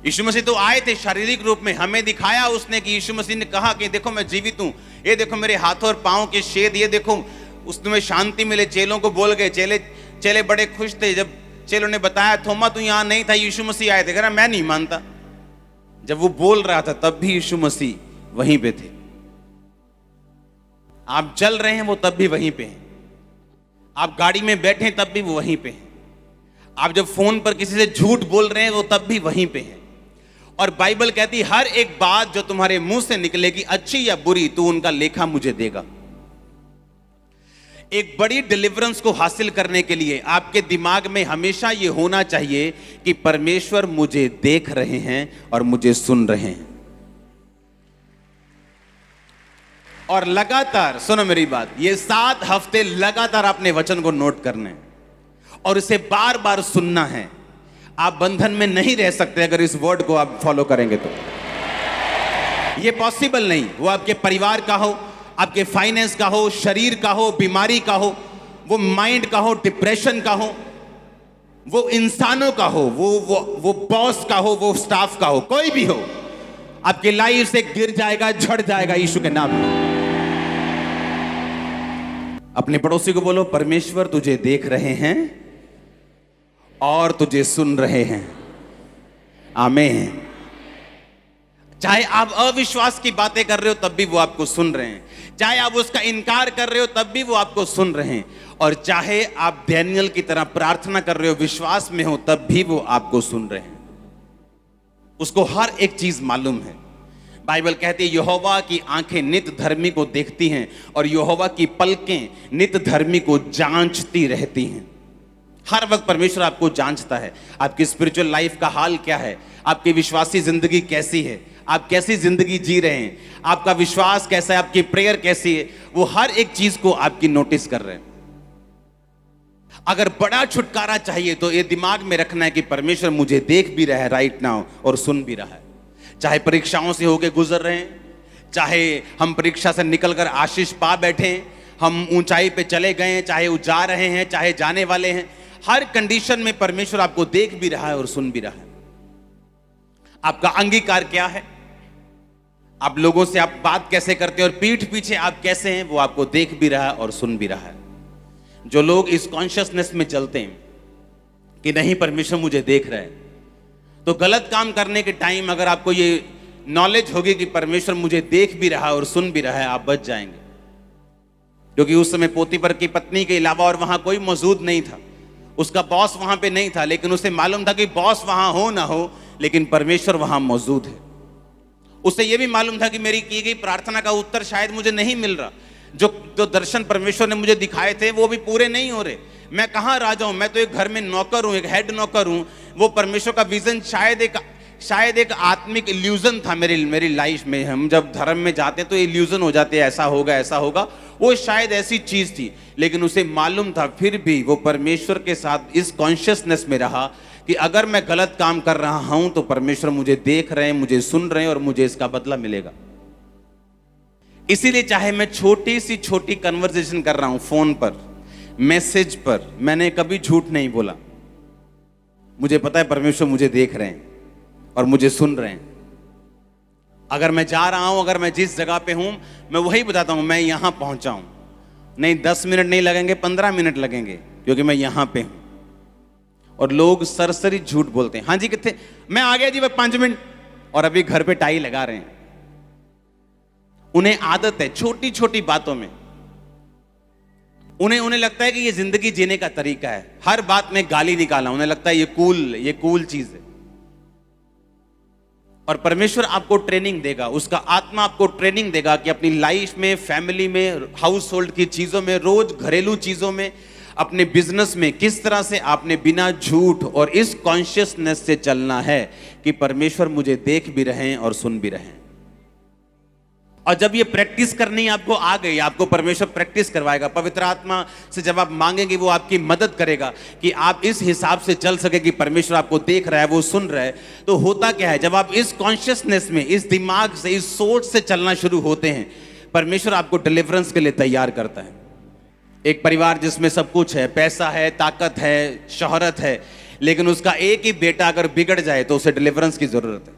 यीशु मसीह तो आए थे शारीरिक रूप में, हमें दिखाया उसने कि यीशु मसीह ने कहा कि देखो मैं जीवित हूं, ये देखो मेरे हाथों और पांवों के छेद, ये देखो। उसमें शांति मिले, चेलों को बोल गए। चेले बड़े खुश थे जब चेलों ने बताया थोमा तू यहां नहीं था, यीशु मसीह आए थे। कह रहा मैं नहीं मानता। जब वो बोल रहा था तब भी यीशु मसीह वहीं पे थे। आप चल रहे हैं वो तब भी वहीं पे हैं, आप गाड़ी में बैठे तब भी वो वहीं पे हैं, आप जब फोन पर किसी से झूठ बोल रहे हैं वो तब भी वहीं पे हैं। और बाइबल कहती है हर एक बात जो तुम्हारे मुंह से निकलेगी, अच्छी या बुरी, तू उनका लेखा मुझे देगा। एक बड़ी डिलीवरेंस को हासिल करने के लिए आपके दिमाग में हमेशा यह होना चाहिए कि परमेश्वर मुझे देख रहे हैं और मुझे सुन रहे हैं। और लगातार सुनो मेरी बात, ये 7 हफ्ते लगातार आपने वचन को नोट करना है और इसे बार बार सुनना है। आप बंधन में नहीं रह सकते अगर इस वर्ड को आप फॉलो करेंगे तो। ये पॉसिबल नहीं। वो आपके परिवार का हो, आपके फाइनेंस का हो, शरीर का हो, बीमारी का हो, वो माइंड का हो, डिप्रेशन का हो, वो इंसानों का हो, वो बॉस का हो, वो स्टाफ का हो, कोई भी हो, आपकी लाइफ से गिर जाएगा, झड़ जाएगा यीशु के नाम में। अपने पड़ोसी को बोलो परमेश्वर तुझे देख रहे हैं और तुझे सुन रहे हैं। आमीन। चाहे आप अविश्वास की बातें कर रहे हो तब भी वो आपको सुन रहे हैं, चाहे आप उसका इनकार कर रहे हो तब भी वो आपको सुन रहे हैं, और चाहे आप डैनियल की तरह प्रार्थना कर रहे हो, विश्वास में हो, तब भी वो आपको सुन रहे हैं। उसको हर एक चीज मालूम है। बाइबल कहती है यहोवा की आंखें नित धर्मी को देखती हैं और यहोवा की पलकें नित धर्मी को जांचती रहती हैं। हर वक्त परमेश्वर आपको जांचता है। आपकी स्पिरिचुअल लाइफ का हाल क्या है, आपकी विश्वासी जिंदगी कैसी है, आप कैसी जिंदगी जी रहे हैं, आपका विश्वास कैसा है, आपकी प्रेयर कैसी है, वो हर एक चीज को आपकी नोटिस कर रहे हैं। अगर बड़ा छुटकारा चाहिए तो ये दिमाग में रखना है कि परमेश्वर मुझे देख भी रहा है राइट नाउ और सुन भी रहा है। चाहे परीक्षाओं से होके गुजर रहे हैं, चाहे हम परीक्षा से निकलकर आशीष पा बैठे हैं, हम ऊंचाई पे चले गए हैं, चाहे वो जा रहे हैं, चाहे जाने वाले हैं, हर कंडीशन में परमेश्वर आपको देख भी रहा है और सुन भी रहा है। आपका अंगीकार क्या है, आप लोगों से आप बात कैसे करते हैं और पीठ पीछे आप कैसे हैं, वो आपको देख भी रहा है और सुन भी रहा है। जो लोग इस कॉन्शियसनेस में चलते हैं कि नहीं परमेश्वर मुझे देख रहा है, तो गलत काम करने के टाइम अगर आपको ये नॉलेज होगी कि परमेश्वर मुझे देख भी रहा है और सुन भी रहा है, आप बच जाएंगे। क्योंकि उस समय पोतीफर की पत्नी के अलावा और वहां कोई मौजूद नहीं था, उसका बॉस वहां पे नहीं था, लेकिन उसे मालूम था कि बॉस वहां हो ना हो लेकिन परमेश्वर वहां मौजूद है। उसे यह भी मालूम था कि मेरी की गई प्रार्थना का उत्तर शायद मुझे नहीं मिल रहा, जो दर्शन परमेश्वर ने मुझे दिखाए थे वो भी पूरे नहीं हो रहे। मैं कहां राजा हूं, मैं तो एक घर में नौकर हूं, एक हेड नौकर हूं। वो परमेश्वर का विजन शायद एक आत्मिक इल्यूजन था मेरी लाइफ में। हम जब धर्म में जाते हैं तो इल्यूजन हो जाते हैं, ऐसा होगा ऐसा होगा, वो शायद ऐसी चीज थी। लेकिन उसे मालूम था, फिर भी वो परमेश्वर के साथ इस कॉन्शियसनेस में रहा कि अगर मैं गलत काम कर रहा हूं तो परमेश्वर मुझे देख रहे हैं, मुझे सुन रहे हैं और मुझे इसका बदला मिलेगा। इसीलिए चाहे मैं छोटी सी छोटी कन्वर्सेशन कर रहा हूं फोन पर, मैसेज पर, मैंने कभी झूठ नहीं बोला। मुझे पता है परमेश्वर मुझे देख रहे हैं और मुझे सुन रहे हैं। अगर मैं जा रहा हूं, अगर मैं जिस जगह पे हूं, मैं वही बताता हूं, मैं यहां पहुंचा हूं, नहीं 10 मिनट नहीं लगेंगे, 15 मिनट लगेंगे, क्योंकि मैं यहां पे हूं। और लोग सरसरी झूठ बोलते हैं, हाँ जी कितने, मैं आ गया जी 5 मिनट, और अभी घर पे टाई लगा रहे हैं। उन्हें आदत है छोटी छोटी बातों में, उन्हें लगता है कि ये जिंदगी जीने का तरीका है, हर बात में गाली निकालना, उन्हें लगता है ये कूल चीज है। और परमेश्वर आपको ट्रेनिंग देगा, उसका आत्मा आपको ट्रेनिंग देगा कि अपनी लाइफ में, फैमिली में, हाउस होल्ड की चीजों में, रोज घरेलू चीजों में, अपने बिजनेस में किस तरह से आपने बिना झूठ और इस कॉन्शियसनेस से चलना है कि परमेश्वर मुझे देख भी रहे हैं और सुन भी रहे हैं। और जब ये प्रैक्टिस करनी आपको आ गई, आपको परमेश्वर प्रैक्टिस करवाएगा, पवित्र आत्मा से जब आप मांगेंगे वो आपकी मदद करेगा कि आप इस हिसाब से चल सके कि परमेश्वर आपको देख रहा है, वो सुन रहा है। तो होता क्या है, जब आप इस कॉन्शियसनेस में, इस दिमाग से, इस सोच से चलना शुरू होते हैं, परमेश्वर आपको डिलीवरेंस के लिए तैयार करता है। एक परिवार जिसमें सब कुछ है, पैसा है, ताकत है, शोहरत है, लेकिन उसका एक ही बेटा अगर बिगड़ जाए तो उसे डिलीवरेंस की जरूरत है,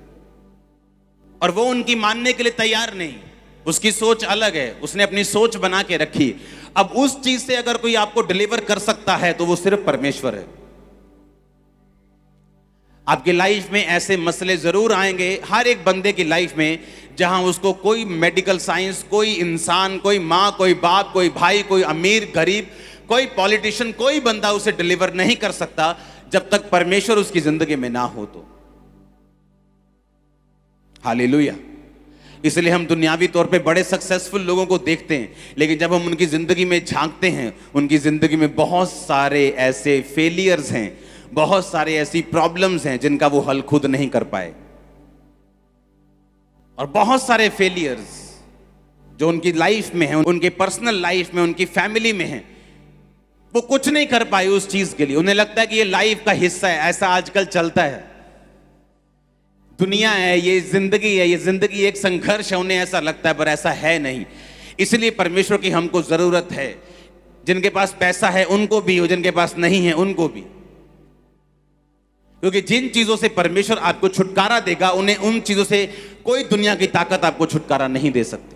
और वो उनकी मानने के लिए तैयार नहीं। उसकी सोच अलग है, उसने अपनी सोच बना के रखी। अब उस चीज से अगर कोई आपको डिलीवर कर सकता है तो वो सिर्फ परमेश्वर है। आपकी लाइफ में ऐसे मसले जरूर आएंगे, हर एक बंदे की लाइफ में, जहां उसको कोई मेडिकल साइंस, कोई इंसान, कोई मां, कोई बाप, कोई भाई, कोई अमीर गरीब, कोई पॉलिटिशियन, कोई बंदा उसे डिलीवर नहीं कर सकता जब तक परमेश्वर उसकी जिंदगी में ना हो तो। हालेलुया। इसलिए हम दुनियावी तौर पे बड़े सक्सेसफुल लोगों को देखते हैं, लेकिन जब हम उनकी जिंदगी में झांकते हैं, उनकी जिंदगी में बहुत सारे ऐसे फेलियर्स हैं, बहुत सारे ऐसी प्रॉब्लम्स हैं जिनका वो हल खुद नहीं कर पाए, और बहुत सारे फेलियर्स जो उनकी लाइफ में हैं, उनके पर्सनल लाइफ में, उनकी फैमिली में हैं, वो कुछ नहीं कर पाए उस चीज के लिए। उन्हें लगता है कि ये लाइफ का हिस्सा है, ऐसा आजकल चलता है, दुनिया है, ये जिंदगी है, ये जिंदगी एक संघर्ष है, उन्हें ऐसा लगता है, पर ऐसा है नहीं। इसलिए परमेश्वर की हमको जरूरत है। जिनके पास पैसा है उनको भी, और जिनके पास नहीं है उनको भी, क्योंकि जिन चीजों से परमेश्वर आपको छुटकारा देगा, उन्हें उन चीजों से कोई दुनिया की ताकत आपको छुटकारा नहीं दे सकती।